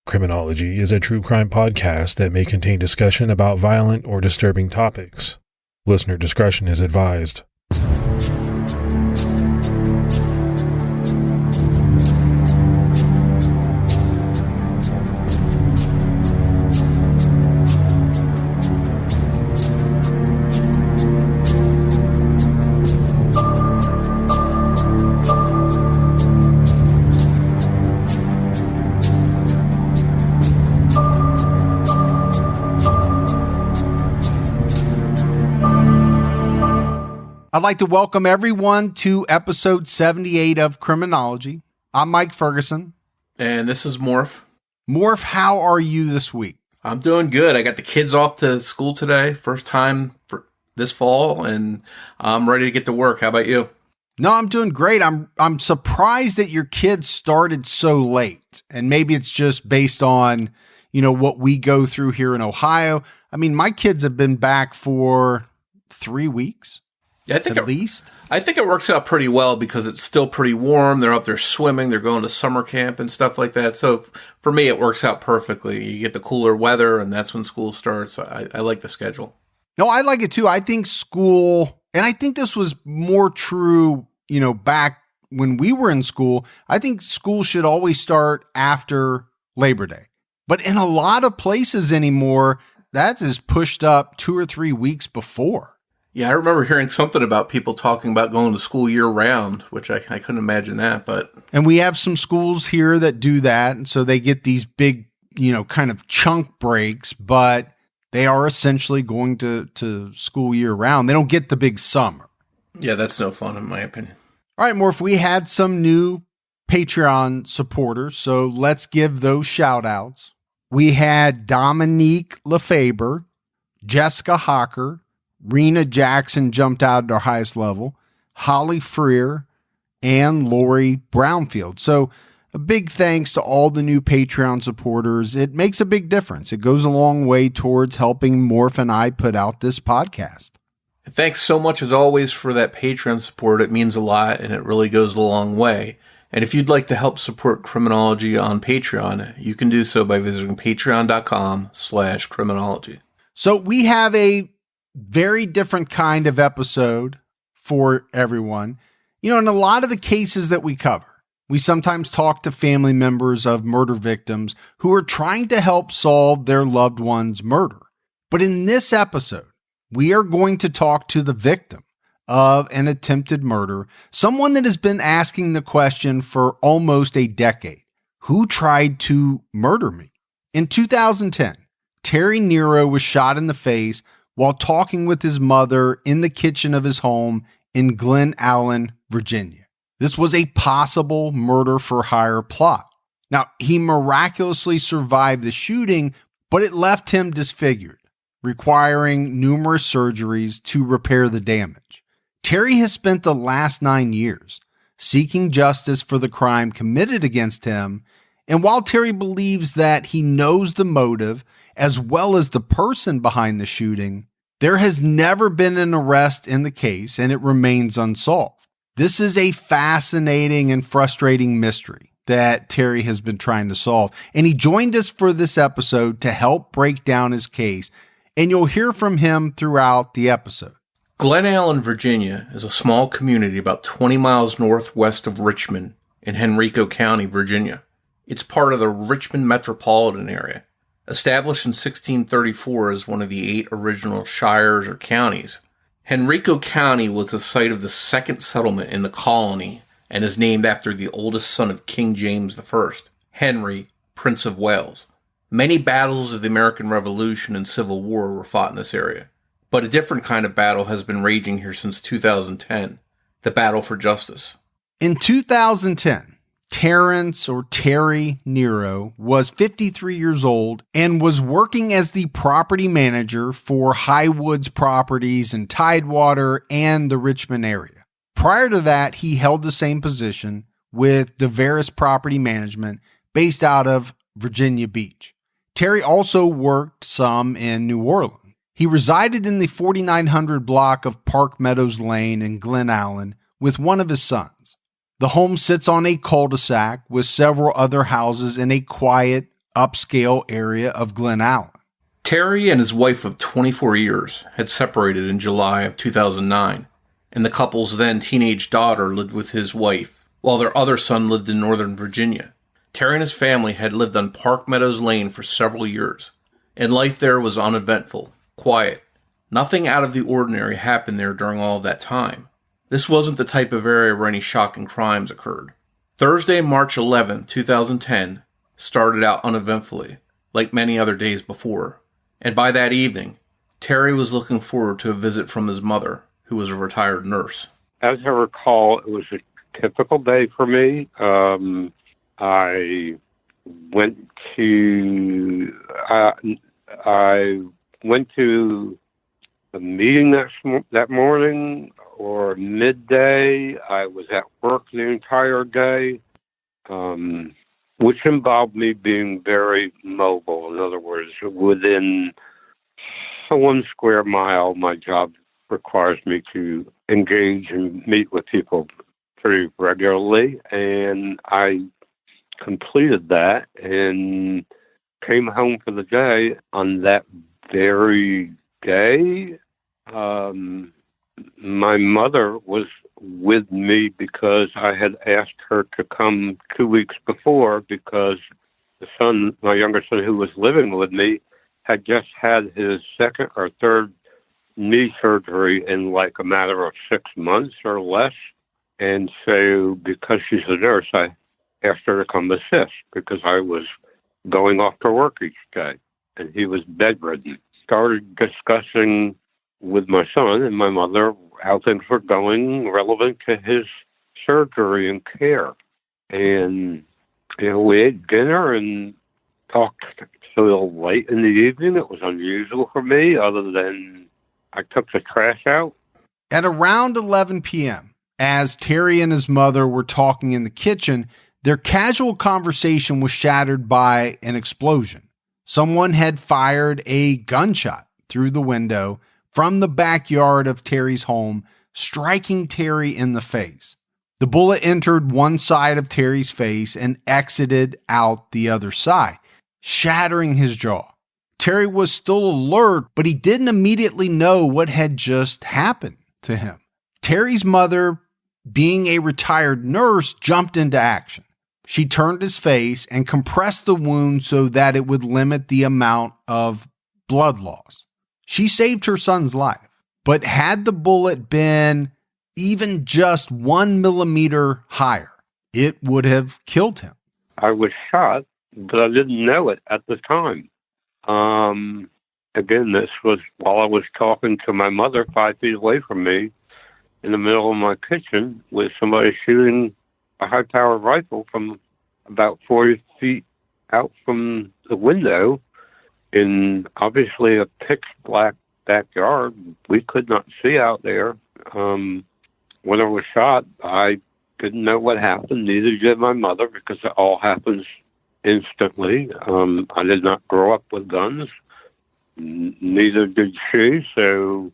Criminology is a true crime podcast that may contain discussion about violent or disturbing topics. Listener discretion is advised. I'd like to welcome everyone to episode 78 of Criminology. I'm Mike Ferguson. And this is Morf. Morf, how are you this week? I'm doing good. I got the kids off to school today, first time for this fall, and I'm ready to get to work. How about you? No, I'm doing great. I'm surprised that your kids started so late, and maybe it's just based on, what we go through here in Ohio. I mean, my kids have been back for 3 weeks. Yeah, I think I think it works out pretty well because it's still pretty warm. They're up there swimming. They're going to summer camp and stuff like that. So for me, it works out perfectly. You get the cooler weather, and that's when school starts. I like the schedule. No, I like it too. I think school, and I think this was more true, back when we were in school. I think school should always start after Labor Day. But in a lot of places anymore, that is pushed up 2 or 3 weeks before. Yeah, I remember hearing something about people talking about going to school year round, which I couldn't imagine that. And we have some schools here that do that. And so they get these big, kind of chunk breaks, but they are essentially going to school year round. They don't get the big summer. Yeah, that's no fun in my opinion. All right, Morph, we had some new Patreon supporters, so let's give those shout outs. We had Dominique Lefebvre, Jessica Hocker, Rena Jackson jumped out at our highest level, Holly Freer, and Lori Brownfield. So a big thanks to all the new Patreon supporters. It makes a big difference. It goes a long way towards helping Morph and I put out this podcast. Thanks so much as always for that Patreon support. It means a lot and it really goes a long way. And if you'd like to help support Criminology on Patreon, you can do so by visiting patreon.com/criminology. So we have a very different kind of episode for everyone. In a lot of the cases that we cover, we sometimes talk to family members of murder victims who are trying to help solve their loved one's murder. But in this episode, we are going to talk to the victim of an attempted murder, someone that has been asking the question for almost a decade: who tried to murder me? In 2010, Terry Nero was shot in the face while talking with his mother in the kitchen of his home in Glen Allen, Virginia. This was a possible murder for hire plot. Now, he miraculously survived the shooting, but it left him disfigured, requiring numerous surgeries to repair the damage. Terry has spent the last 9 years seeking justice for the crime committed against him, and while Terry believes that he knows the motive as well as the person behind the shooting, there has never been an arrest in the case, and it remains unsolved. This is a fascinating and frustrating mystery that Terry has been trying to solve, and he joined us for this episode to help break down his case, and you'll hear from him throughout the episode. Glen Allen, Virginia is a small community about 20 miles northwest of Richmond in Henrico County, Virginia. It's part of the Richmond metropolitan area. Established in 1634 as one of the 8 original shires or counties, Henrico County was the site of the second settlement in the colony and is named after the oldest son of King James I, Henry, Prince of Wales. Many battles of the American Revolution and Civil War were fought in this area, but a different kind of battle has been raging here since 2010, the battle for justice. In 2010, Terry Nero was 53 years old and was working as the property manager for Highwoods Properties in Tidewater and the Richmond area. Prior to that, he held the same position with DeVeris Property Management based out of Virginia Beach. Terry also worked some in New Orleans. He resided in the 4900 block of Park Meadows Lane in Glen Allen with one of his sons. The home sits on a cul-de-sac with several other houses in a quiet, upscale area of Glen Allen. Terry and his wife of 24 years had separated in July of 2009, and the couple's then teenage daughter lived with his wife, while their other son lived in Northern Virginia. Terry and his family had lived on Park Meadows Lane for several years, and life there was uneventful, quiet. Nothing out of the ordinary happened there during all of that time. This wasn't the type of area where any shocking crimes occurred. Thursday, March 11, 2010, started out uneventfully, like many other days before. And by that evening, Terry was looking forward to a visit from his mother, who was a retired nurse. As I recall, it was a typical day for me. I went to a meeting that morning or midday. I was at work the entire day, which involved me being very mobile. In other words, within 1 square mile, my job requires me to engage and meet with people pretty regularly, and I completed that and came home for the day. On that very day, my mother was with me because I had asked her to come 2 weeks before because my younger son who was living with me, had just had his second or third knee surgery in like a matter of 6 months or less. And so because she's a nurse, I asked her to come assist because I was going off to work each day and he was bedridden. Started discussing with my son and my mother how things were going relevant to his surgery and care. And, we ate dinner and talked till late in the evening. It was unusual for me other than I took the trash out. At around 11 p.m., as Terry and his mother were talking in the kitchen, their casual conversation was shattered by an explosion. Someone had fired a gunshot through the window from the backyard of Terry's home, striking Terry in the face. The bullet entered one side of Terry's face and exited out the other side, shattering his jaw. Terry was still alert, but he didn't immediately know what had just happened to him. Terry's mother, being a retired nurse, jumped into action. She turned his face and compressed the wound so that it would limit the amount of blood loss. She saved her son's life, but had the bullet been even just 1 millimeter higher, it would have killed him. I was shot, but I didn't know it at the time. Again, this was while I was talking to my mother 5 feet away from me in the middle of my kitchen with somebody shooting a high-powered rifle from about 40 feet out from the window in obviously a pitch-black backyard. We could not see out there. When I was shot, I didn't know what happened. Neither did my mother because it all happens instantly. I did not grow up with guns. Neither did she. So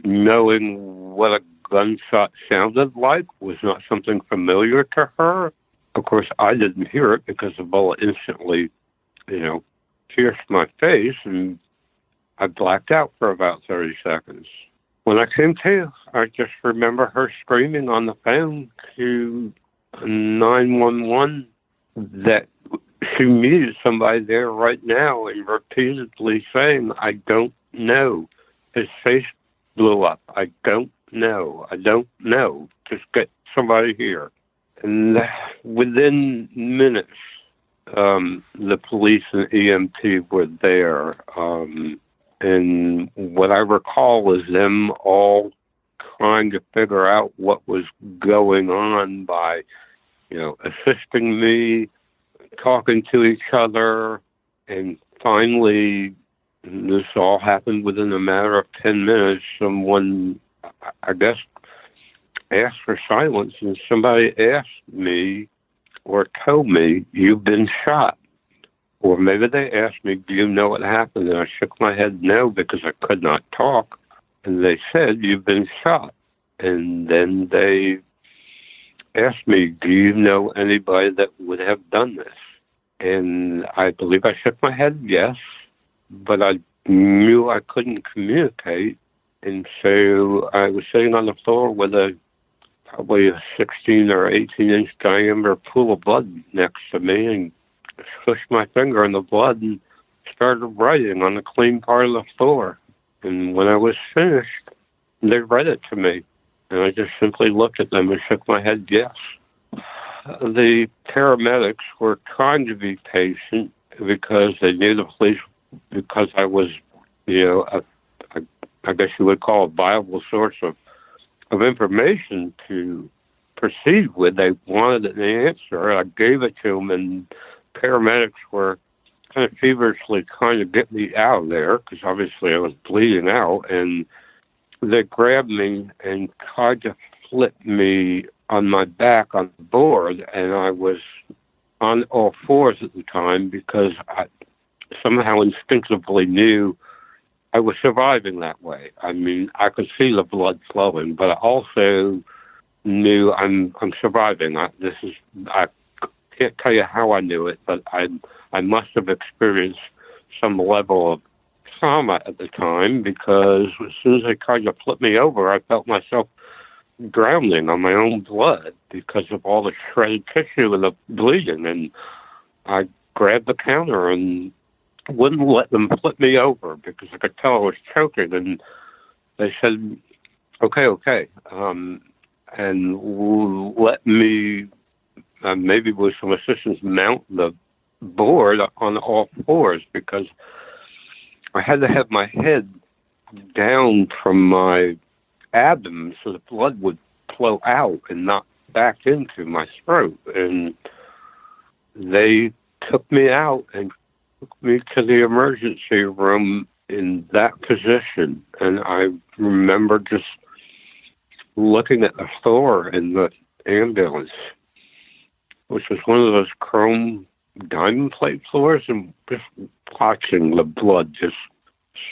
knowing what a gunshot sounded like was not something familiar to her. Of course, I didn't hear it because the bullet instantly, pierced my face, and I blacked out for about 30 seconds. When I came to, I just remember her screaming on the phone to 911 that she needed somebody there right now and repeatedly saying, "I don't know." His face blew up. "I don't know. I don't know. Just get somebody here." And within minutes, the police and EMT were there. And what I recall is them all trying to figure out what was going on by, assisting me, talking to each other. And finally, this all happened within a matter of 10 minutes. Someone, I guess, asked for silence, and somebody asked me or told me, "You've been shot." Or maybe they asked me, "Do you know what happened?" And I shook my head no, because I could not talk. And they said, "You've been shot." And then they asked me, "Do you know anybody that would have done this?" And I believe I shook my head yes, but I knew I couldn't communicate. And so I was sitting on the floor with probably a 16 or 18-inch diameter pool of blood next to me, and swished my finger in the blood and started writing on the clean part of the floor. And when I was finished, they read it to me. And I just simply looked at them and shook my head yes. The paramedics were trying to be patient because they knew the police, because I was, I guess you would call a viable source of information to proceed with. They wanted an answer. I gave it to them, and paramedics were kind of feverishly trying to get me out of there because obviously I was bleeding out, and they grabbed me and tried to flip me on my back on the board, and I was on all fours at the time because I somehow instinctively knew I was surviving that way. I mean, I could see the blood flowing, but I also knew I'm surviving. I can't tell you how I knew it, but I must have experienced some level of trauma at the time, because as soon as they tried to flip me over, I felt myself drowning on my own blood because of all the shredded tissue and the bleeding. And I grabbed the counter and wouldn't let them flip me over because I could tell I was choking. And they said, okay, and let me, maybe with some assistance, mount the board on all fours, because I had to have my head down from my abdomen so the blood would flow out and not back into my throat. And they took me out and took me to the emergency room in that position. And I remember just looking at the floor in the ambulance, which was one of those chrome diamond plate floors, and just watching the blood just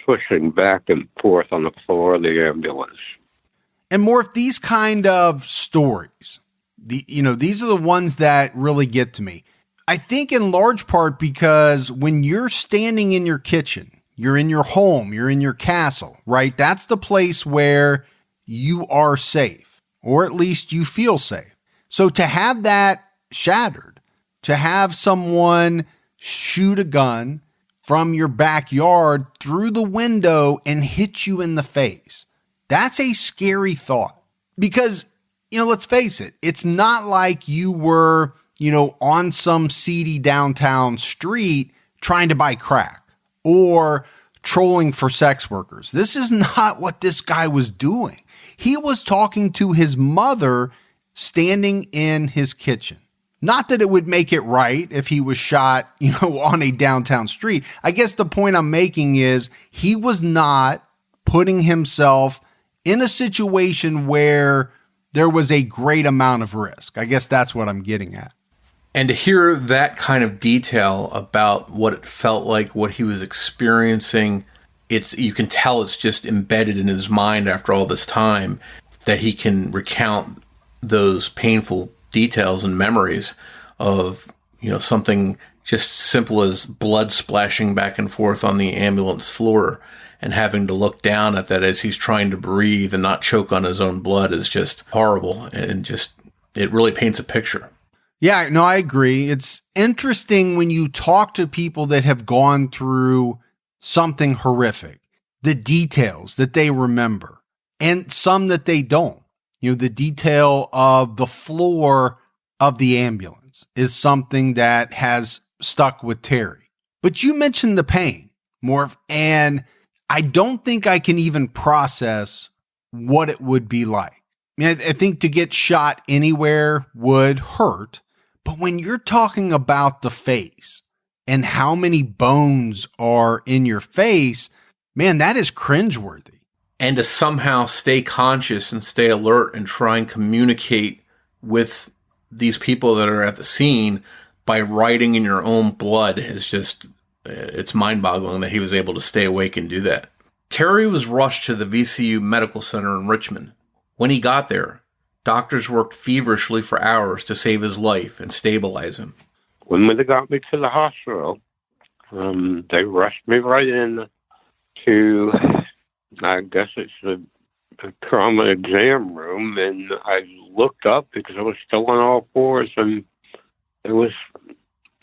swishing back and forth on the floor of the ambulance. And Morf, these kind of stories, these are the ones that really get to me. I think in large part because when you're standing in your kitchen, you're in your home, you're in your castle, right? That's the place where you are safe, or at least you feel safe. So to have that shattered, to have someone shoot a gun from your backyard through the window and hit you in the face, that's a scary thought. Because, let's face it, it's not like you were, on some seedy downtown street trying to buy crack or trolling for sex workers. This is not what this guy was doing. He was talking to his mother standing in his kitchen. Not that it would make it right if he was shot, on a downtown street. I guess the point I'm making is he was not putting himself in a situation where there was a great amount of risk. I guess that's what I'm getting at. And to hear that kind of detail about what it felt like, what he was experiencing, you can tell it's just embedded in his mind after all this time, that he can recount those painful details and memories of, something just simple as blood splashing back and forth on the ambulance floor, and having to look down at that as he's trying to breathe and not choke on his own blood is just horrible. And it really paints a picture. Yeah, no, I agree. It's interesting when you talk to people that have gone through something horrific, the details that they remember, and some that they don't. The detail of the floor of the ambulance is something that has stuck with Terry. But you mentioned the pain, Morf, and I don't think I can even process what it would be like. I think to get shot anywhere would hurt, but when you're talking about the face and how many bones are in your face, man, that is cringeworthy. And to somehow stay conscious and stay alert and try and communicate with these people that are at the scene by writing in your own blood is just, it's mind-boggling that he was able to stay awake and do that. Terry was rushed to the VCU Medical Center in Richmond. When he got there, doctors worked feverishly for hours to save his life and stabilize him. when they got me to the hospital, they rushed me right in to, I guess it's the trauma exam room, and I looked up because I was still on all fours, and there was,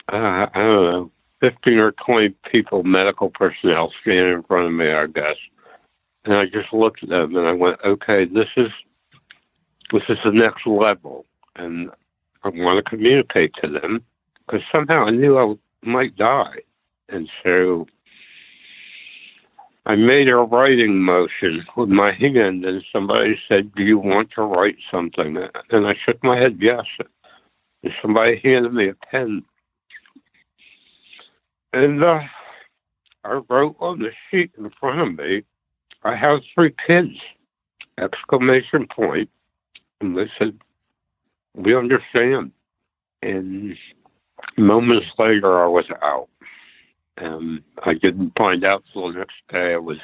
I don't know, 15 or 20 people, medical personnel, standing in front of me, I guess. And I just looked at them and I went, okay, this is the next level. And I want to communicate to them because somehow I knew I might die. And so I made a writing motion with my hand, and somebody said, do you want to write something? And I shook my head, yes. And somebody handed me a pen. And I wrote on the sheet in front of me, I have 3 kids, exclamation point. And they said, we understand. And moments later, I was out. I didn't find out till the next day. I was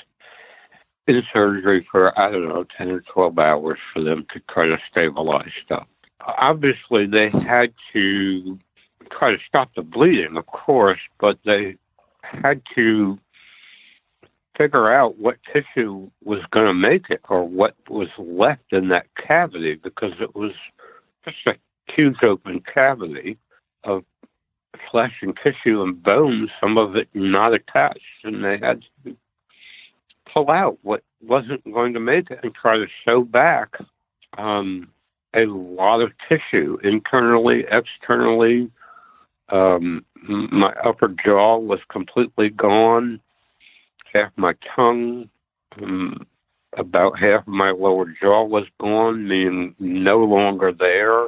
in surgery for, 10 or 12 hours for them to try to stabilize stuff. Obviously, they had to try to stop the bleeding, of course, but they had to figure out what tissue was going to make it or what was left in that cavity, because it was just a huge open cavity of flesh and tissue and bones, some of it not attached, and they had to pull out what wasn't going to make it and try to sew back a lot of tissue, internally, externally. My upper jaw was completely gone, half my tongue, about half of my lower jaw was gone, meaning no longer there.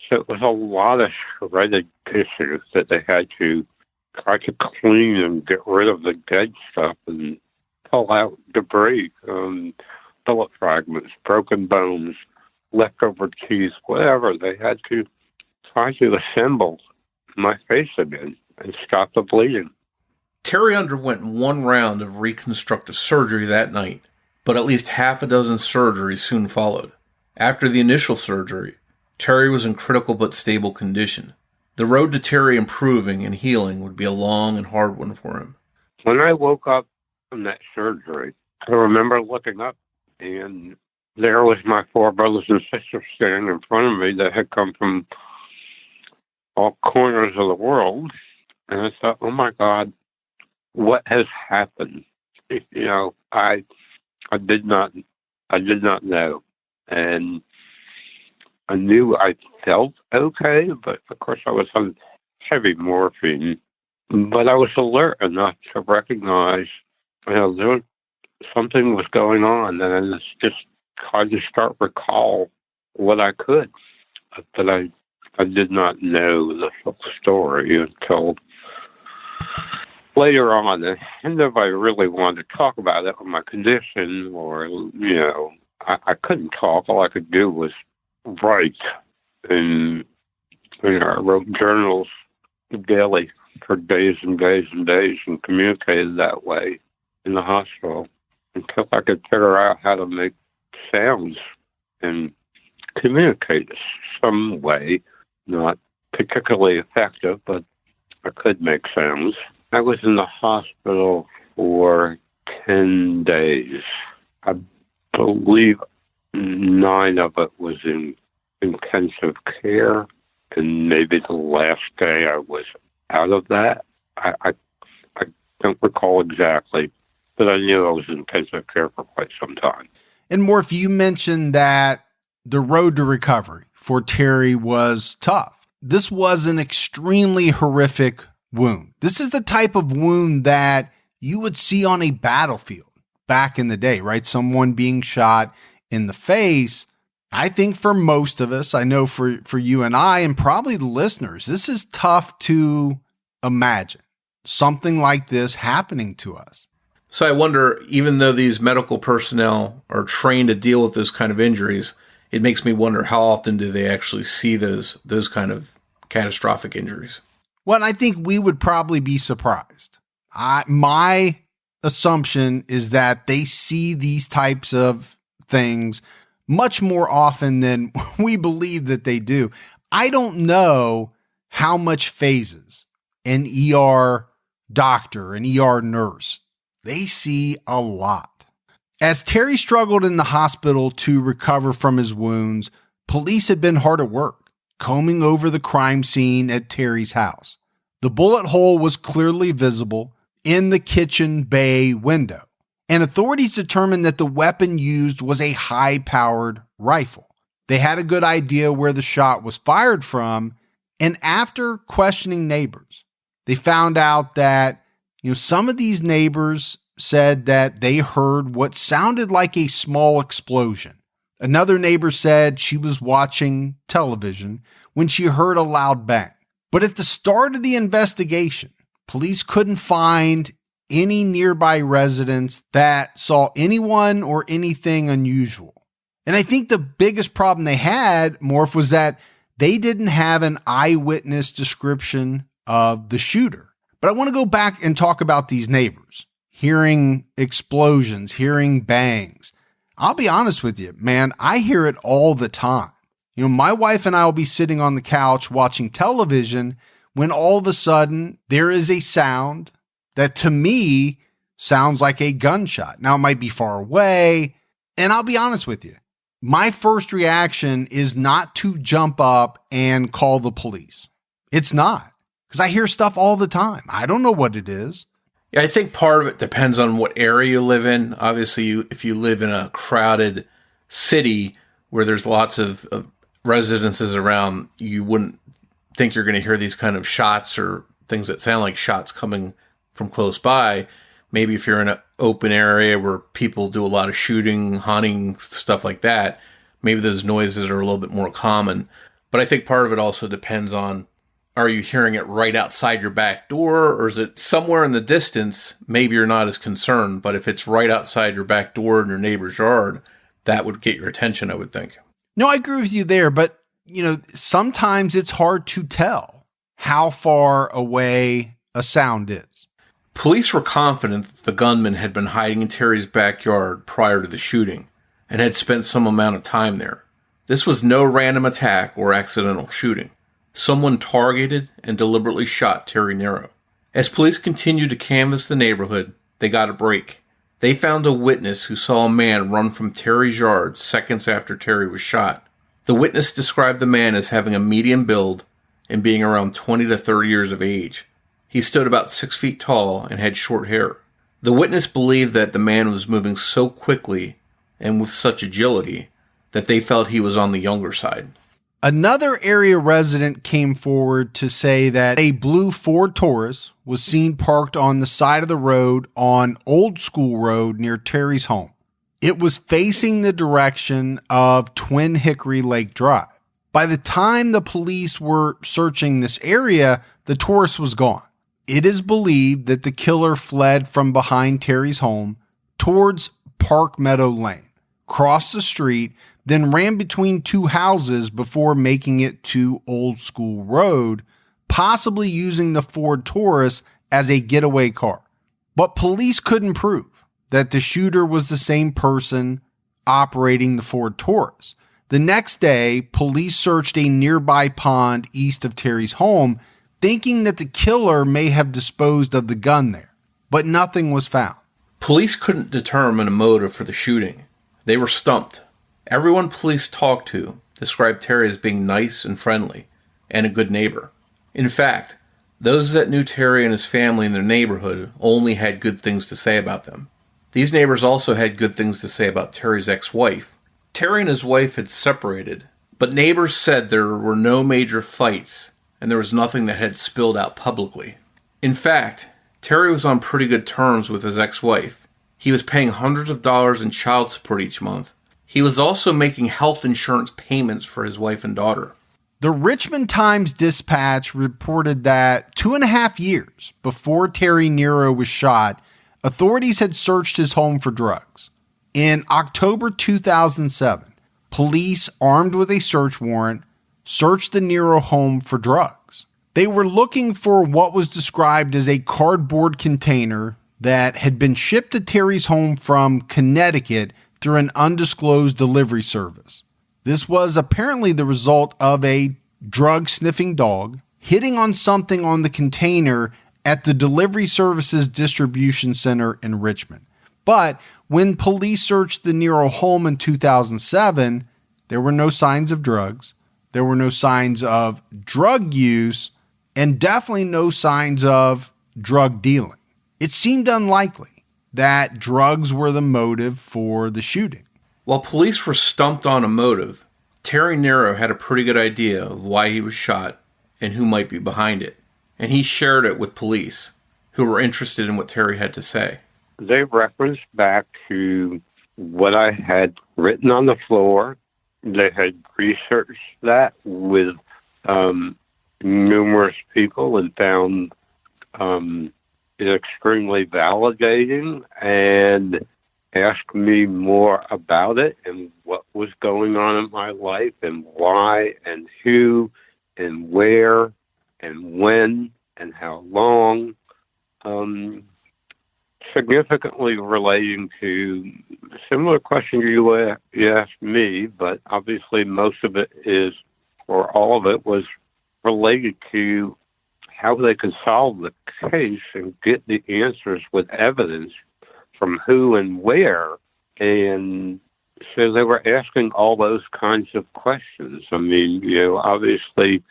So it was a lot of shredded tissue that they had to try to clean and get rid of the dead stuff and pull out debris, bullet fragments, broken bones, leftover teeth, whatever. They had to try to assemble my face again and stop the bleeding. Terry underwent 1 round of reconstructive surgery that night, but at least half a dozen surgeries soon followed. After the initial surgery, Terry was in critical but stable condition. The road to Terry improving and healing would be a long and hard one for him. When I woke up from that surgery, I remember looking up, and there was my 4 brothers and sisters standing in front of me that had come from all corners of the world. And I thought, oh my God, what has happened? You know, I did not know. And I knew I felt okay, but of course I was on heavy morphine. But I was alert enough to recognize, something was going on, and I just tried to start recall what I could. But I did not know the full story until later on. And if I really wanted to talk about it or my condition, or, I couldn't talk. All I could do was write. And, I wrote journals daily for days and days and days and communicated that way in the hospital until I could figure out how to make sounds and communicate some way. Not particularly effective, but I could make sounds. I was in the hospital for 10 days. I believe 9 of it was in intensive care, and maybe the last day I was out of that. I don't recall exactly, but I knew I was in intensive care for quite some time. And Morf, you mentioned that the road to recovery for Terry was tough. This was an extremely horrific wound. This is the type of wound that you would see on a battlefield back in the day, right? Someone being shot in the face. I think for most of us, I know for you and I, and probably the listeners, this is tough to imagine something like this happening to us. So I wonder, even though these medical personnel are trained to deal with those kind of injuries, it makes me wonder how often do they actually see those kind of catastrophic injuries? Well, I think we would probably be surprised. My assumption is that they see these types of things much more often than we believe that they do. I don't know how much phases an ER doctor, an ER nurse, they see a lot. As Terry struggled in the hospital to recover from his wounds, police had been hard at work, combing over the crime scene at Terry's house. The bullet hole was clearly visible in the kitchen bay window, and authorities determined that the weapon used was a high-powered rifle. They had a good idea where the shot was fired from, and after questioning neighbors, they found out that some of these neighbors said that they heard what sounded like a small explosion. Another neighbor said she was watching television when she heard a loud bang. But at the start of the investigation, police couldn't find any nearby residents that saw anyone or anything unusual. And I think the biggest problem they had, Morf, was that they didn't have an eyewitness description of the shooter. But I want to go back and talk about these neighbors, hearing explosions, hearing bangs. I'll be honest with you, man, I hear it all the time. My wife and I will be sitting on the couch watching television when all of a sudden there is a sound that to me sounds like a gunshot. Now it might be far away, and I'll be honest with you. My first reaction is not to jump up and call the police. It's not, because I hear stuff all the time. I don't know what it is. Yeah, I think part of it depends on what area you live in. Obviously, if you live in a crowded city where there's lots of residences around, you wouldn't think you're going to hear these kind of shots or things that sound like shots coming from close by. Maybe if you're in an open area where people do a lot of shooting, hunting, stuff like that, maybe those noises are a little bit more common. But I think part of it also depends on, are you hearing it right outside your back door, or is it somewhere in the distance? Maybe you're not as concerned, but if it's right outside your back door in your neighbor's yard, that would get your attention, I would think. No, I agree with you there, but sometimes it's hard to tell how far away a sound is. Police were confident that the gunman had been hiding in Terry's backyard prior to the shooting and had spent some amount of time there. This was no random attack or accidental shooting. Someone targeted and deliberately shot Terry Nero. As police continued to canvass the neighborhood, they got a break. They found a witness who saw a man run from Terry's yard seconds after Terry was shot. The witness described the man as having a medium build and being around 20 to 30 years of age. He stood about 6 feet tall and had short hair. The witness believed that the man was moving so quickly and with such agility that they felt he was on the younger side. Another area resident came forward to say that a blue Ford Taurus was seen parked on the side of the road on Old School Road near Terry's home. It was facing the direction of Twin Hickory Lake Drive. By the time the police were searching this area, the Taurus was gone. It is believed that the killer fled from behind Terry's home towards Park Meadow Lane, crossed the street, then ran between two houses before making it to Old School Road, possibly using the Ford Taurus as a getaway car. But police couldn't prove that the shooter was the same person operating the Ford Taurus. The next day, police searched a nearby pond east of Terry's home, thinking that the killer may have disposed of the gun there, but nothing was found. Police couldn't determine a motive for the shooting. They were stumped. Everyone police talked to described Terry as being nice and friendly, and a good neighbor. In fact, those that knew Terry and his family in their neighborhood only had good things to say about them. These neighbors also had good things to say about Terry's ex-wife. Terry and his wife had separated, but neighbors said there were no major fights, and there was nothing that had spilled out publicly. In fact, Terry was on pretty good terms with his ex-wife. He was paying hundreds of dollars in child support each month. He was also making health insurance payments for his wife and daughter. The Richmond Times-Dispatch reported that 2.5 years before Terry Nero was shot, authorities had searched his home for drugs. In October 2007, police, armed with a search warrant, searched the Nero home for drugs. They were looking for what was described as a cardboard container that had been shipped to Terry's home from Connecticut through an undisclosed delivery service. This was apparently the result of a drug-sniffing dog hitting on something on the container at the Delivery Services Distribution Center in Richmond. But when police searched the Nero home in 2007, there were no signs of drugs. There were no signs of drug use, and definitely no signs of drug dealing. It seemed unlikely that drugs were the motive for the shooting. While police were stumped on a motive, Terry Nero had a pretty good idea of why he was shot and who might be behind it, and he shared it with police, who were interested in what Terry had to say. They referenced back to what I had written on the floor. They had researched that with numerous people and found it extremely validating, and asked me more about it and what was going on in my life and why and who and where and when and how long. Significantly relating to a similar question you asked me, but obviously most of it is, or all of it was related to how they could solve the case and get the answers with evidence from who and where. And so they were asking all those kinds of questions. I mean, obviously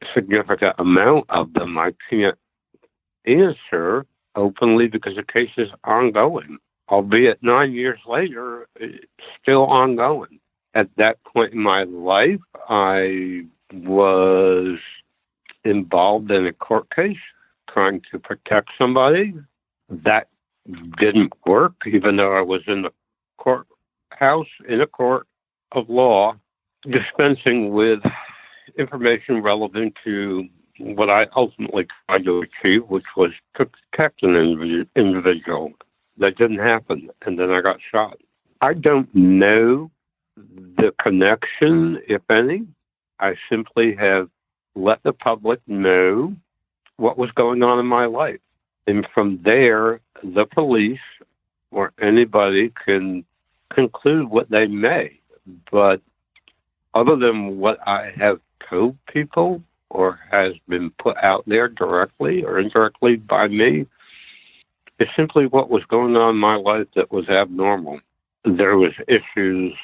a significant amount of them I can't answer openly because the case is ongoing, albeit 9 years later, it's still ongoing. At that point in my life, I was involved in a court case trying to protect somebody. That didn't work, even though I was in the courthouse, in a court of law, dispensing with information relevant to what I ultimately tried to achieve, which was to protect an individual. That didn't happen, and then I got shot. I don't know the connection, if any. I simply have let the public know what was going on in my life. And from there, the police or anybody can conclude what they may. But other than what I have told people or has been put out there directly or indirectly by me, it's simply what was going on in my life that was abnormal. There was issues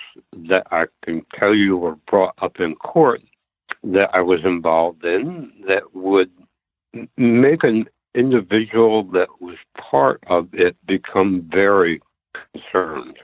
that I can tell you were brought up in court that I was involved in that would make an individual that was part of it become very concerned.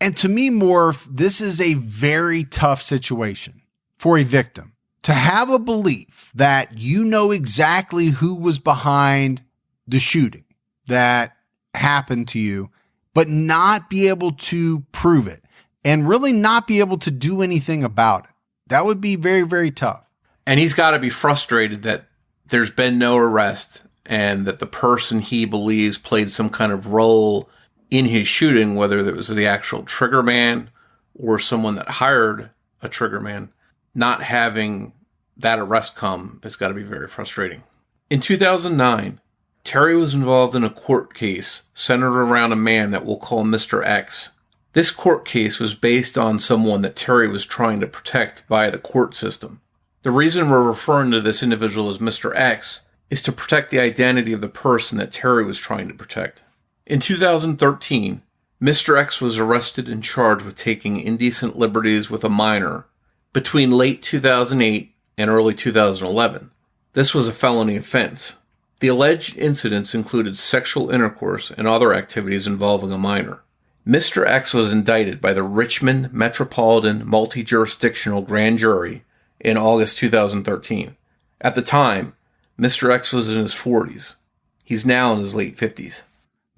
And to me, Morf, this is a very tough situation for a victim. To have a belief that you know exactly who was behind the shooting that happened to you, but not be able to prove it and really not be able to do anything about it. That would be very, very tough. And he's got to be frustrated that there's been no arrest and that the person he believes played some kind of role in his shooting, whether it was the actual trigger man or someone that hired a trigger man, not having that arrest come has got to be very frustrating. In 2009, Terry was involved in a court case centered around a man that we'll call Mr. X. This court case was based on someone that Terry was trying to protect via the court system. The reason we're referring to this individual as Mr. X is to protect the identity of the person that Terry was trying to protect. In 2013, Mr. X was arrested and charged with taking indecent liberties with a minor between late 2008 and early 2011. This was a felony offense. The alleged incidents included sexual intercourse and other activities involving a minor. Mr. X was indicted by the Richmond Metropolitan Multi-Jurisdictional Grand Jury in August 2013. At the time, Mr. X was in his 40s. He's now in his late 50s.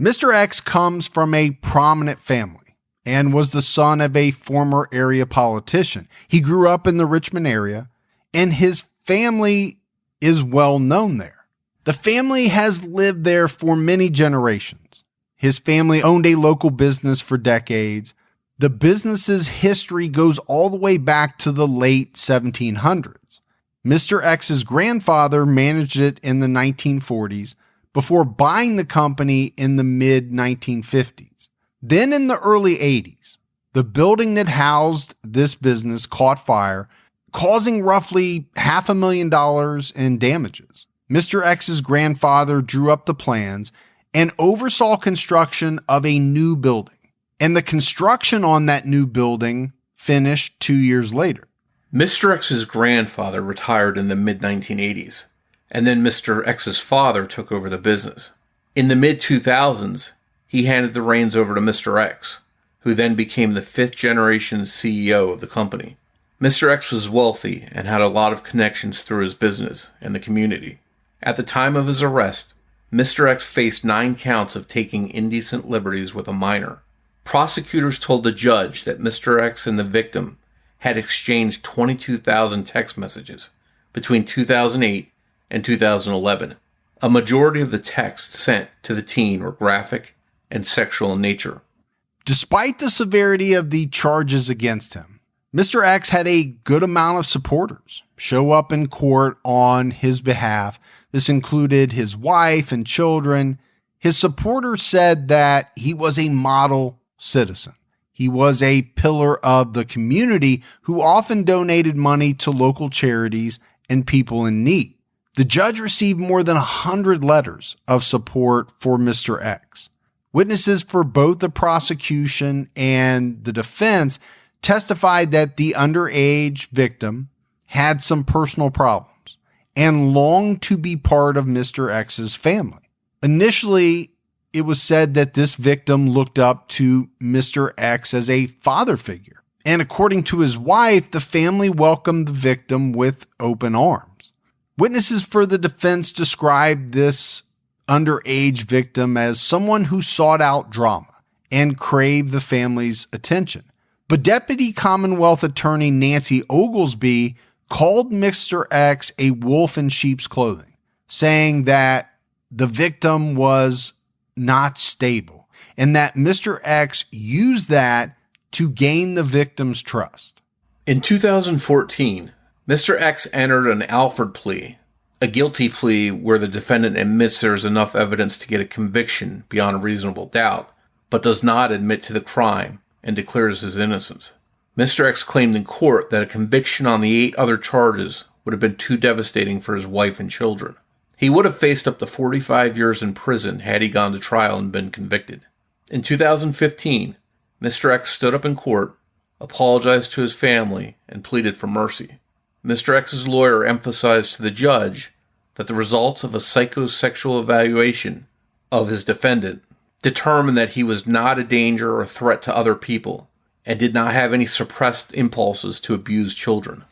Mr. X comes from a prominent family and was the son of a former area politician. He grew up in the Richmond area, and his family is well known there. The family has lived there for many generations. His family owned a local business for decades. The business's history goes all the way back to the late 1700s. Mr. X's grandfather managed it in the 1940s before buying the company in the mid-1950s. Then in the early 80s, the building that housed this business caught fire, causing roughly $500,000 in damages. Mr. X's grandfather drew up the plans and oversaw construction of a new building. And the construction on that new building finished 2 years later. Mr. X's grandfather retired in the mid-1980s, and then Mr. X's father took over the business. In the mid-2000s, he handed the reins over to Mr. X, who then became the fifth-generation CEO of the company. Mr. X was wealthy and had a lot of connections through his business and the community. At the time of his arrest, Mr. X faced 9 counts of taking indecent liberties with a minor. Prosecutors told the judge that Mr. X and the victim had exchanged 22,000 text messages between 2008 and 2011. A majority of the texts sent to the teen were graphic and sexual in nature. Despite the severity of the charges against him, Mr. X had a good amount of supporters show up in court on his behalf. This included his wife and children. His supporters said that he was a model citizen. He was a pillar of the community who often donated money to local charities and people in need. The judge received more than 100 letters of support for Mr. X. Witnesses for both the prosecution and the defense testified that the underage victim had some personal problems and longed to be part of Mr. X's family. Initially, it was said that this victim looked up to Mr. X as a father figure. And according to his wife, the family welcomed the victim with open arms. Witnesses for the defense described this underage victim as someone who sought out drama and craved the family's attention. But Deputy Commonwealth Attorney Nancy Oglesby called Mr. X a wolf in sheep's clothing, saying that the victim was not stable and that Mr. X used that to gain the victim's trust. In 2014, Mr. X entered an Alford plea, a guilty plea where the defendant admits there is enough evidence to get a conviction beyond a reasonable doubt, but does not admit to the crime and declares his innocence. Mr. X claimed in court that a conviction on the 8 other charges would have been too devastating for his wife and children. He would have faced up to 45 years in prison had he gone to trial and been convicted. In 2015, Mr. X stood up in court, apologized to his family, and pleaded for mercy. Mr. X's lawyer emphasized to the judge that the results of a psychosexual evaluation of his defendant determined that he was not a danger or a threat to other people and did not have any suppressed impulses to abuse children.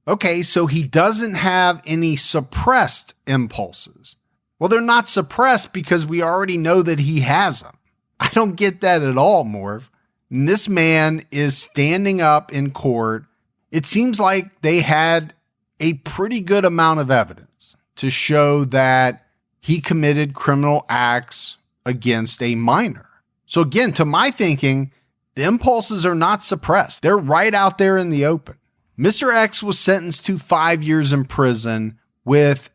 Okay, so he doesn't have any suppressed impulses. Well, they're not suppressed because we already know that he has them. I don't get that at all, Morf. And this man is standing up in court. It seems like they had a pretty good amount of evidence to show that he committed criminal acts against a minor. So again, to my thinking, the impulses are not suppressed. They're right out there in the open. Mr. X was sentenced to 5 years in prison with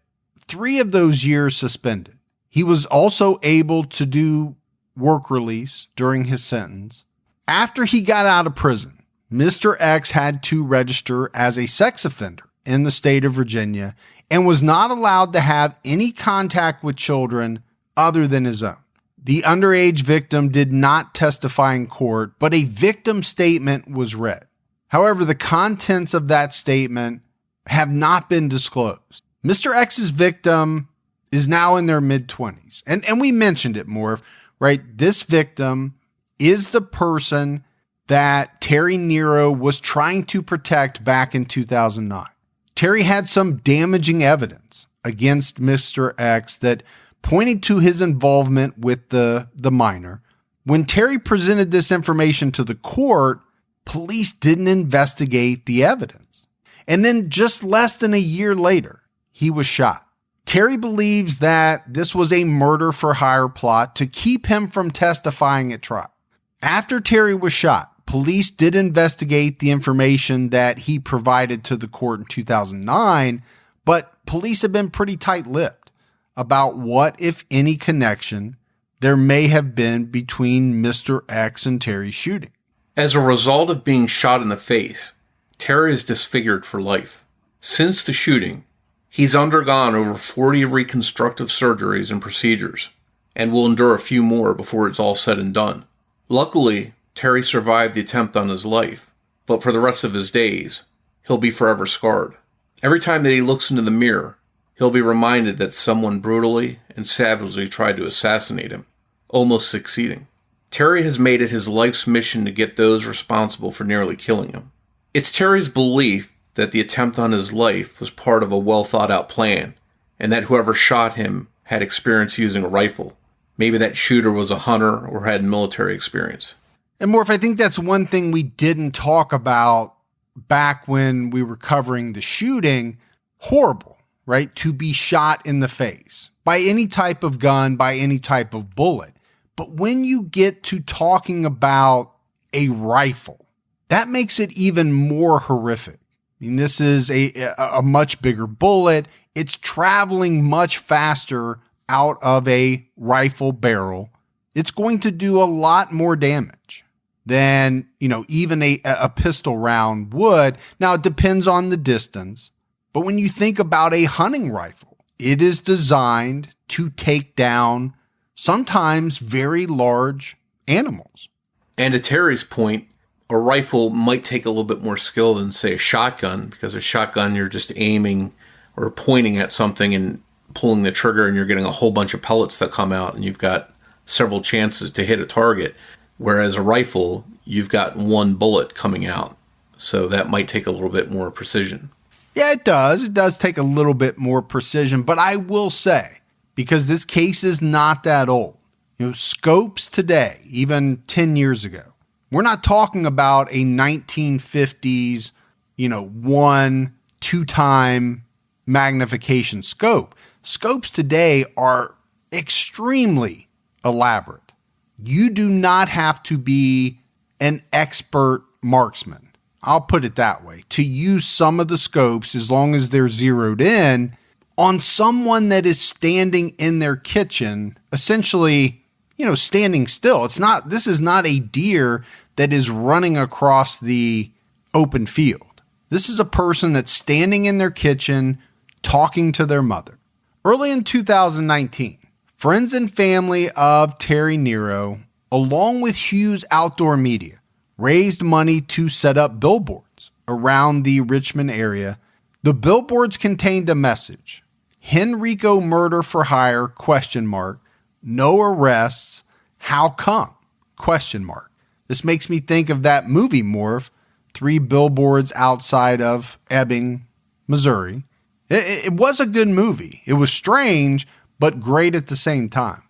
3 of those years suspended. He was also able to do work release during his sentence. After he got out of prison, Mr. X had to register as a sex offender in the state of Virginia and was not allowed to have any contact with children other than his own. The underage victim did not testify in court, but a victim statement was read. However, the contents of that statement have not been disclosed. Mr. X's victim is now in their mid-20s. And we mentioned it, Morf, right? This victim is the person that Terry Nero was trying to protect back in 2009. Terry had some damaging evidence against Mr. X that pointed to his involvement with the minor. When Terry presented this information to the court, police didn't investigate the evidence. And then just less than a year later, he was shot. Terry believes that this was a murder for hire plot to keep him from testifying at trial. After Terry was shot, police did investigate the information that he provided to the court in 2009, but police have been pretty tight-lipped about what, if any, connection there may have been between Mr. X and Terry's shooting. As a result of being shot in the face, Terry is disfigured for life. Since the shooting, he's undergone over 40 reconstructive surgeries and procedures, and will endure a few more before it's all said and done. Luckily, Terry survived the attempt on his life, but for the rest of his days, he'll be forever scarred. Every time that he looks into the mirror, he'll be reminded that someone brutally and savagely tried to assassinate him, almost succeeding. Terry has made it his life's mission to get those responsible for nearly killing him. It's Terry's belief that the attempt on his life was part of a well-thought-out plan, and that whoever shot him had experience using a rifle. Maybe that shooter was a hunter or had military experience. And Morf, I think that's one thing we didn't talk about back when we were covering the shooting. Horrible, right? To be shot in the face by any type of gun, by any type of bullet. But when you get to talking about a rifle, that makes it even more horrific. I mean, this is a much bigger bullet. It's traveling much faster out of a rifle barrel. It's going to do a lot more damage than, even a pistol round would. Now, it depends on the distance. But when you think about a hunting rifle, it is designed to take down sometimes very large animals. And to Terry's point, a rifle might take a little bit more skill than, say, a shotgun, because a shotgun, you're just aiming or pointing at something and pulling the trigger, and you're getting a whole bunch of pellets that come out, and you've got several chances to hit a target. Whereas a rifle, you've got one bullet coming out. So that might take a little bit more precision. Yeah, it does. It does take a little bit more precision. But I will say, because this case is not that old, scopes today, even 10 years ago, we're not talking about a 1950s, 1-2-time magnification scope. Scopes today are extremely elaborate. You do not have to be an expert marksman, I'll put it that way, to use some of the scopes, as long as they're zeroed in on someone that is standing in their kitchen, essentially, standing still. This is not a deer that is running across the open field. This is a person that's standing in their kitchen talking to their mother. Early in 2019, friends and family of Terry Nero, along with Hughes Outdoor Media, raised money to set up billboards around the Richmond area. The billboards contained a message: Henrico murder for hire, ? No arrests, how come? ? This makes me think of that movie, Morf, 3 Billboards Outside of Ebbing, Missouri. It was a good movie. It was strange, but great at the same time.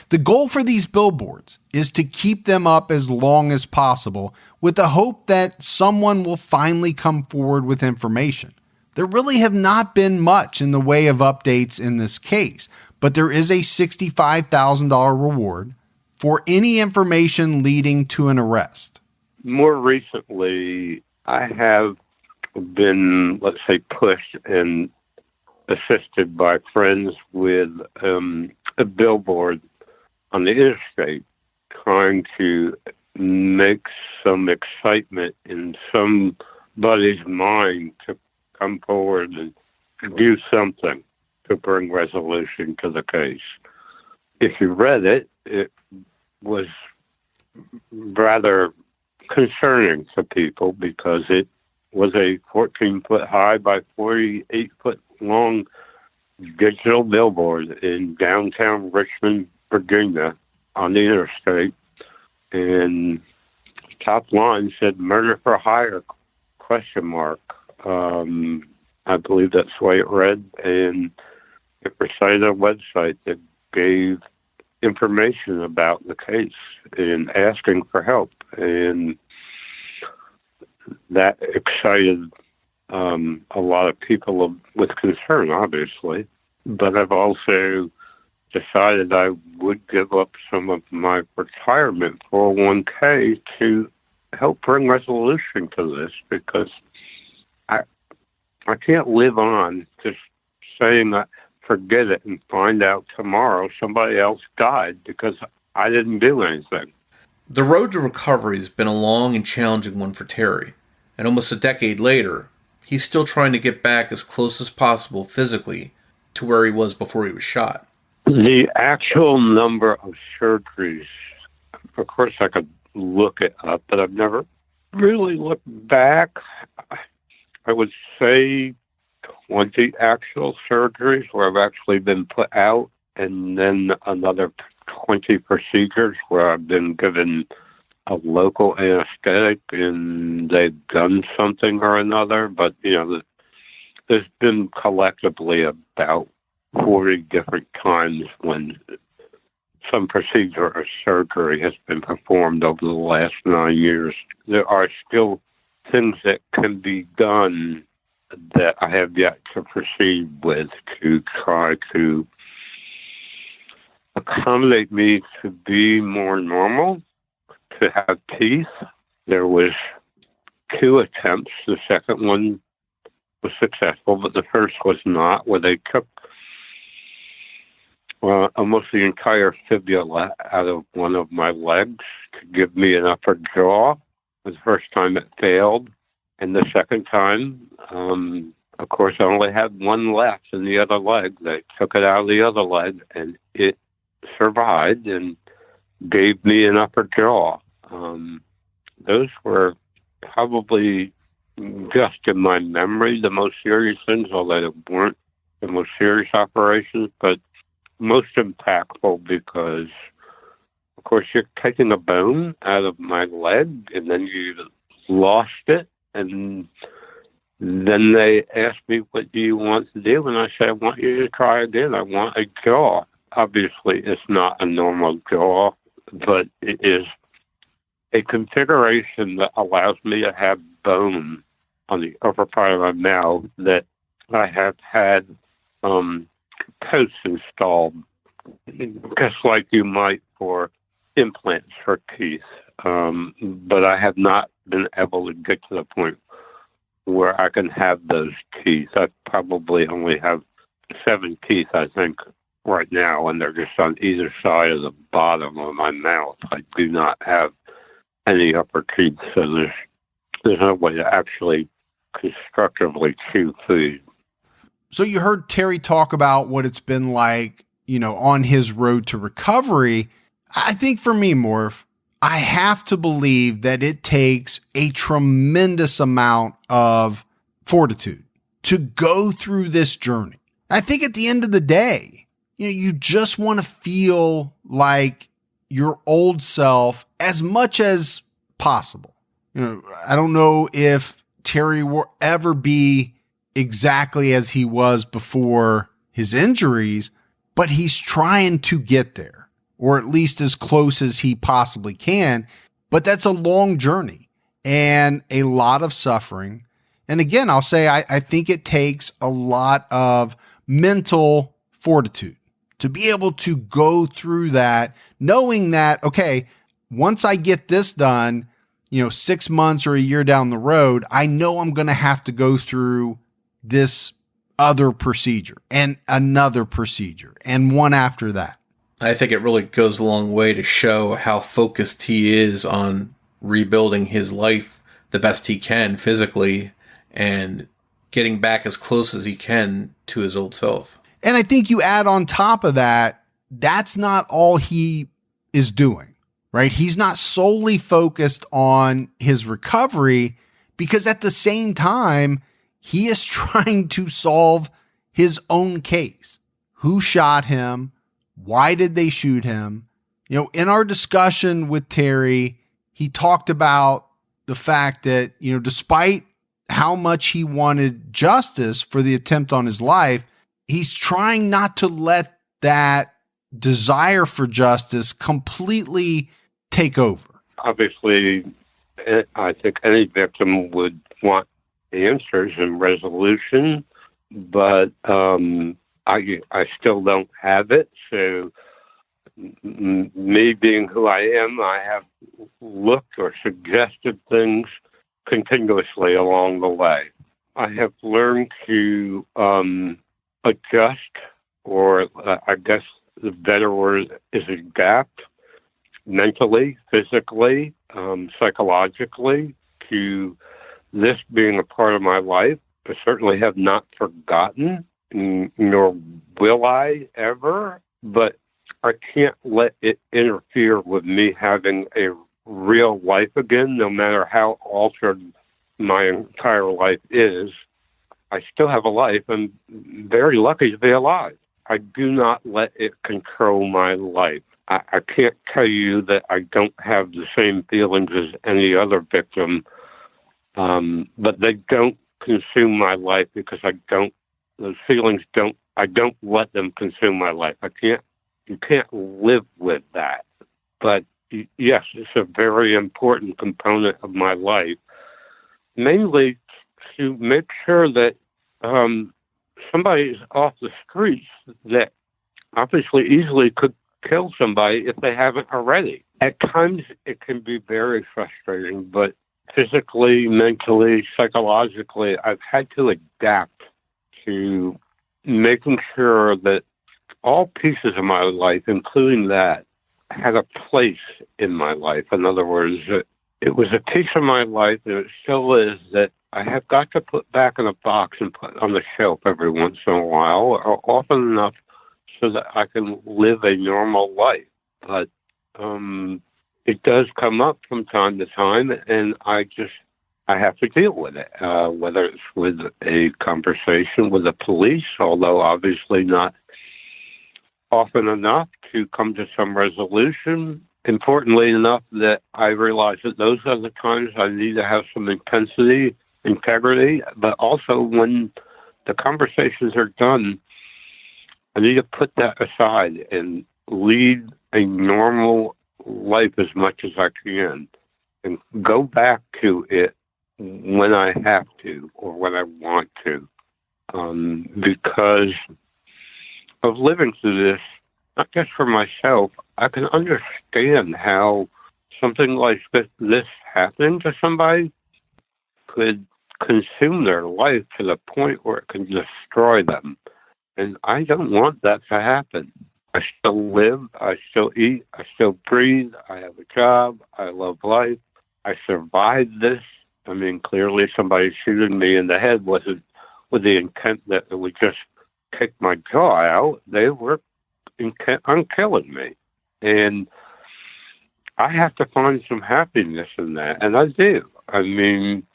The goal for these billboards is to keep them up as long as possible, with the hope that someone will finally come forward with information. There really have not been much in the way of updates in this case, but there is a $65,000 reward for any information leading to an arrest. More recently, I have been, let's say, pushed and assisted by friends with a billboard on the interstate, trying to make some excitement in somebody's mind to come forward and do something to bring resolution to the case. If you read it, it was rather concerning to people, because it was a 14-foot high by 48-foot long digital billboard in downtown Richmond, Virginia, on the interstate. And top line said "murder for hire?" ? I believe that's the way it read. And it recited a website that gave information about the case and asking for help. And that excited a lot of people with concern, obviously. But I've also decided I would give up some of my retirement 401k to help bring resolution to this, because I can't live on just saying that forget it and find out tomorrow somebody else died because I didn't do anything. The road to recovery has been a long and challenging one for Terry. And almost a decade later, he's still trying to get back as close as possible physically to where he was before he was shot. The actual number of surgeries, of course I could look it up, but I've never really looked back. I would say 20 actual surgeries where I've actually been put out, and then another 20 procedures where I've been given a local anesthetic and they've done something or another. But, there's been collectively about 40 different times when some procedure or surgery has been performed over the last 9 years. There are still things that can be done that I have yet to proceed with to try to accommodate me to be more normal, to have teeth. There was 2 attempts. The second one was successful, but the first was not, where they took almost the entire fibula out of one of my legs to give me an upper jaw. The first time it failed. And the second time, of course, I only had one left in the other leg. They took it out of the other leg, and it survived and gave me an upper jaw. Those were probably, just in my memory, the most serious things, although they weren't the most serious operations, but most impactful because, of course, you're taking a bone out of my leg, and then you lost it, and then they asked me, what do you want to do? And I said, I want you to try again. I want a jaw. Obviously, it's not a normal jaw, but it is a configuration that allows me to have bone on the upper part of my mouth that I have had posts installed, just like you might for implants for teeth. But I have not been able to get to the point where I can have those teeth. I probably only have 7 teeth, I think, right now, and they're just on either side of the bottom of my mouth. I do not have any upper teeth, so there's no way to actually constructively chew food. So you heard Terry talk about what it's been like, on his road to recovery. I think for me, Morf, I have to believe that it takes a tremendous amount of fortitude to go through this journey. I think at the end of the day, you just want to feel like your old self as much as possible. I don't know if Terry will ever be exactly as he was before his injuries, but he's trying to get there, or at least as close as he possibly can. But that's a long journey and a lot of suffering. And again, I'll say, I think it takes a lot of mental fortitude to be able to go through that, knowing that, okay, once I get this done, 6 months or a year down the road, I know I'm going to have to go through this other procedure and another procedure and one after that. I think it really goes a long way to show how focused he is on rebuilding his life the best he can physically and getting back as close as he can to his old self. And I think you add on top of that, that's not all he is doing, right? He's not solely focused on his recovery, because at the same time, he is trying to solve his own case. Who shot him? Why did they shoot him? In our discussion with Terry, he talked about the fact that, despite how much he wanted justice for the attempt on his life, he's trying not to let that desire for justice completely take over. Obviously, I think any victim would want answers and resolution, but I still don't have it. So me being who I am, I have looked or suggested things continuously along the way. I have learned to adjust, or I guess the better word is adapt, mentally, physically, psychologically, to this being a part of my life, I certainly have not forgotten, nor will I ever, but I can't let it interfere with me having a real life again, no matter how altered my entire life is. I still have a life. I'm very lucky to be alive. I do not let it control my life. I can't tell you that I don't have the same feelings as any other victim, but they don't consume my life because those feelings I don't let them consume my life. You can't live with that. But yes, it's a very important component of my life, mainly to make sure that somebody is off the streets that obviously easily could kill somebody if they haven't already. At times it can be very frustrating, but physically, mentally, psychologically, I've had to adapt to making sure that all pieces of my life, including that, had a place in my life. In other words, it was a piece of my life, and it still is, that I have got to put back in a box and put on the shelf every once in a while, or often enough so that I can live a normal life. But it does come up from time to time, and I have to deal with it, whether it's with a conversation with the police, although obviously not often enough to come to some resolution. Importantly enough that I realize that those are the times I need to have some integrity, but also when the conversations are done, I need to put that aside and lead a normal life as much as I can and go back to it when I have to or when I want to, because of living through this, not just for myself. I can understand how something like this happening to somebody could consume their life to the point where it can destroy them. And I don't want that to happen. I still live, I still eat, I still breathe, I have a job, I love life, I survived this. I mean, clearly somebody shooting me in the head wasn't with the intent that it would just kick my jaw out. They were intent on killing me. And I have to find some happiness in that, and I do. I mean,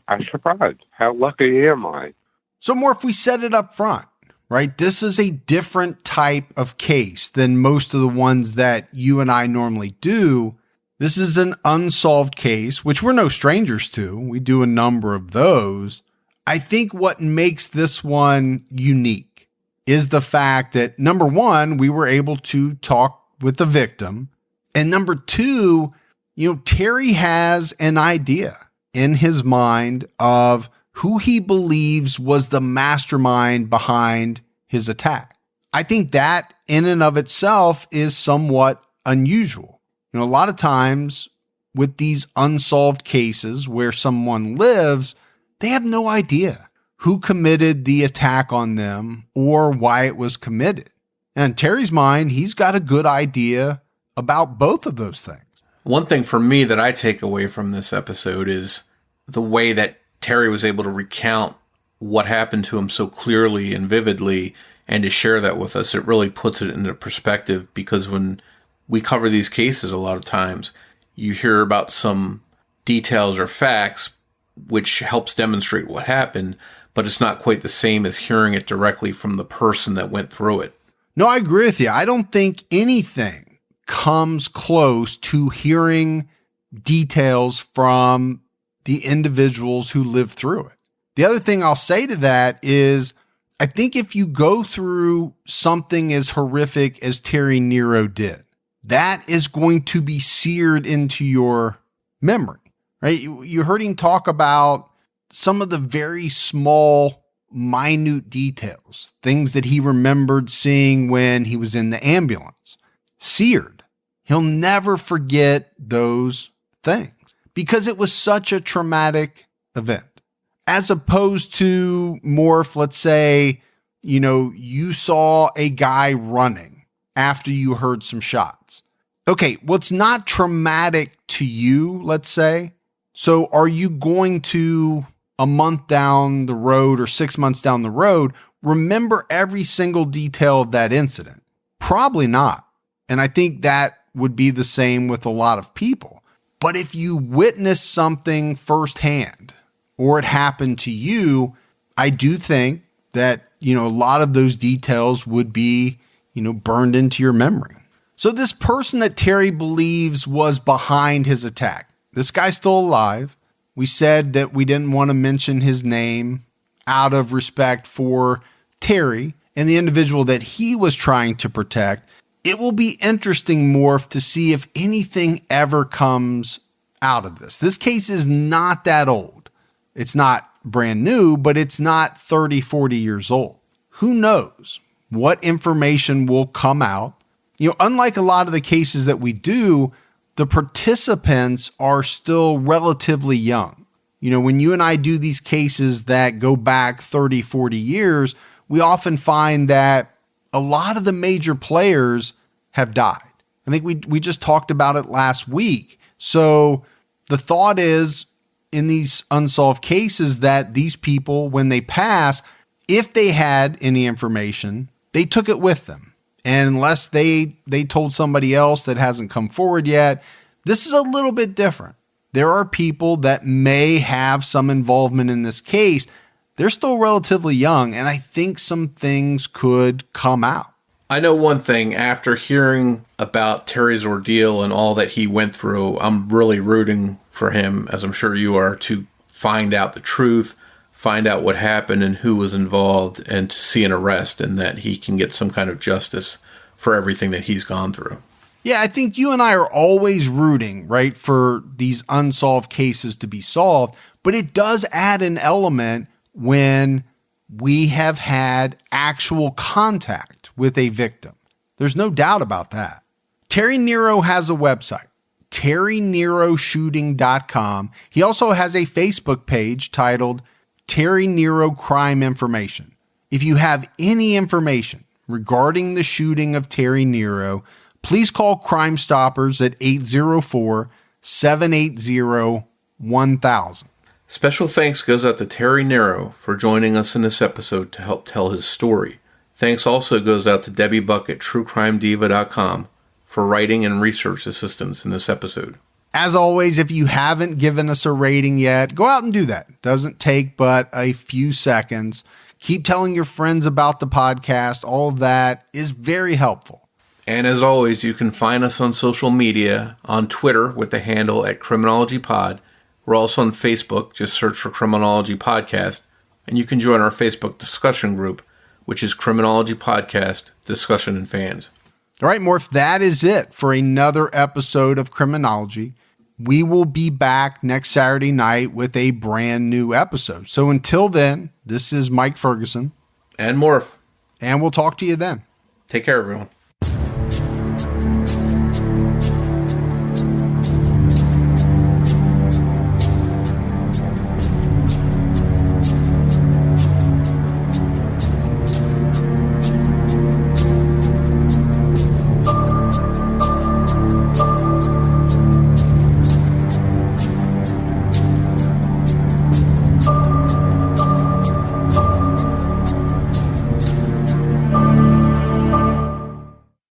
I survived. How lucky am I? So, Morf, we set it up front, right? This is a different type of case than most of the ones that you and I normally do. This is an unsolved case, which we're no strangers to. We do a number of those. I think what makes this one unique is the fact that, number one, we were able to talk with the victim. And number two, Terry has an idea in his mind of who he believes was the mastermind behind his attack. I think that in and of itself is somewhat unusual. A lot of times with these unsolved cases where someone lives, they have no idea who committed the attack on them or why it was committed. And in Terry's mind, he's got a good idea about both of those things. One thing for me that I take away from this episode is the way that Terry was able to recount what happened to him so clearly and vividly, and to share that with us. It really puts it into perspective, because when we cover these cases, a lot of times you hear about some details or facts which helps demonstrate what happened, but it's not quite the same as hearing it directly from the person that went through it. No, I agree with you. I don't think anything comes close to hearing details from the individuals who lived through it. The other thing I'll say to that is, I think if you go through something as horrific as Terry Nero did, that is going to be seared into your memory, right? You heard him talk about some of the very small, minute details, things that he remembered seeing when he was in the ambulance. Seared. He'll never forget those things because it was such a traumatic event. As opposed to Morf, let's say, you saw a guy running after you heard some shots. Okay, what's not traumatic to you, let's say, So are you going to, a month down the road or 6 months down the road, remember every single detail of that incident? Probably not. And I think that would be the same with a lot of people. But if you witness something firsthand or it happened to you, I do think that, a lot of those details would be, burned into your memory. So this person that Terry believes was behind his attack, this guy's still alive. We said that we didn't want to mention his name out of respect for Terry and the individual that he was trying to protect. It will be interesting, Morf, to see if anything ever comes out of this. This case is not that old. It's not brand new, but it's not 30, 40 years old. Who knows what information will come out? Unlike a lot of the cases that we do, the participants are still relatively young. When you and I do these cases that go back 30, 40 years, we often find that a lot of the major players have died. I think we just talked about it last week. So the thought is, in these unsolved cases, that these people, when they pass, if they had any information, they took it with them. And unless they told somebody else that hasn't come forward yet, this is a little bit different. There are people that may have some involvement in this case. They're still relatively young, and I think some things could come out. I know one thing. After hearing about Terry's ordeal and all that he went through, I'm really rooting for him, as I'm sure you are, to find out the truth, find out what happened and who was involved, and to see an arrest, and that he can get some kind of justice for everything that he's gone through. Yeah, I think you and I are always rooting, right, for these unsolved cases to be solved, but it does add an element when we have had actual contact with a victim. There's no doubt about that. Terry Nero has a website, terryneroshooting.com. He also has a Facebook page titled Terry Nero Crime Information. If you have any information regarding the shooting of Terry Nero, please call Crime Stoppers at 804-780-1000. Special thanks goes out to Terry Nero for joining us in this episode to help tell his story. Thanks also goes out to Debbie Buck at TrueCrimeDiva.com for writing and research assistance in this episode. As always, if you haven't given us a rating yet, go out and do that. It doesn't take but a few seconds. Keep telling your friends about the podcast. All of that is very helpful. And as always, you can find us on social media, on Twitter with the handle at Criminology Pod. We're also on Facebook. Just search for Criminology Podcast. And you can join our Facebook discussion group, which is Criminology Podcast Discussion and Fans. All right, Morph, that is it for another episode of Criminology. We will be back next Saturday night with a brand new episode. So until then, this is Mike Ferguson. And Morf. And we'll talk to you then. Take care, everyone.